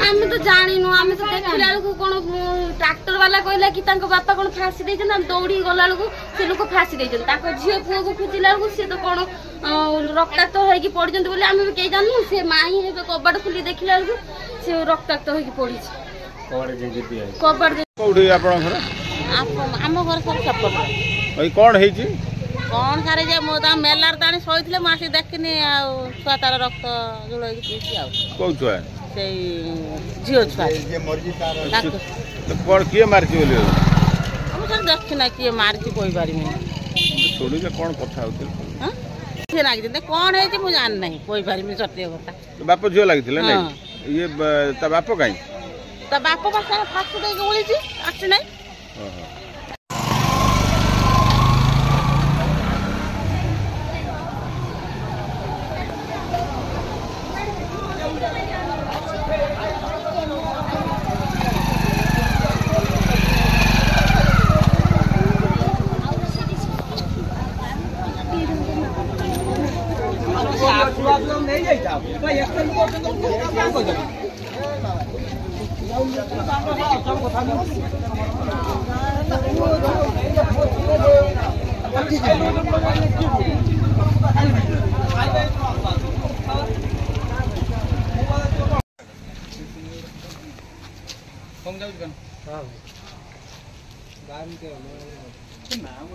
आम तो जानिनु आम तो देखला बेलू कौन ट्रैक्टर वाला कहला कि बापा कौन फाँसी देछन हम दौड़ी गला बेलू से लोक फाँसी देछन झील पुओ को खोजिला बेलू सी तो कौन रक्ताक्त होगी पड़छन बोले आम भी कहीं जानू से माई हे कबाड़ खोली देखला बेलू से रक्ताक्त होगी पड़ी कबाड़ आम घर सब सपट कौन है कौन सारे जे मो ता मेलार ताणी सोईथिले म आसी देखिनी आ छुआ तार रक्त जुड़ई पीसी आ को छुआ से झियो छुआ तो कौन किए मारची बोली हम सर देखिना किए मारची कोई बारी में छोड़ी के कौन कथा होते हां से लाग दे कौन है जे मु जान नहीं कोई बारी में सत्य कथा बाप झियो लागिथिले नहीं ये ता बाप काई ता बाप पास फास्ट दे गोली छी आछ नहीं नहीं जाता भाई एक दिन को क्या कर दो कौन जाऊ दुकान हां गान के नाम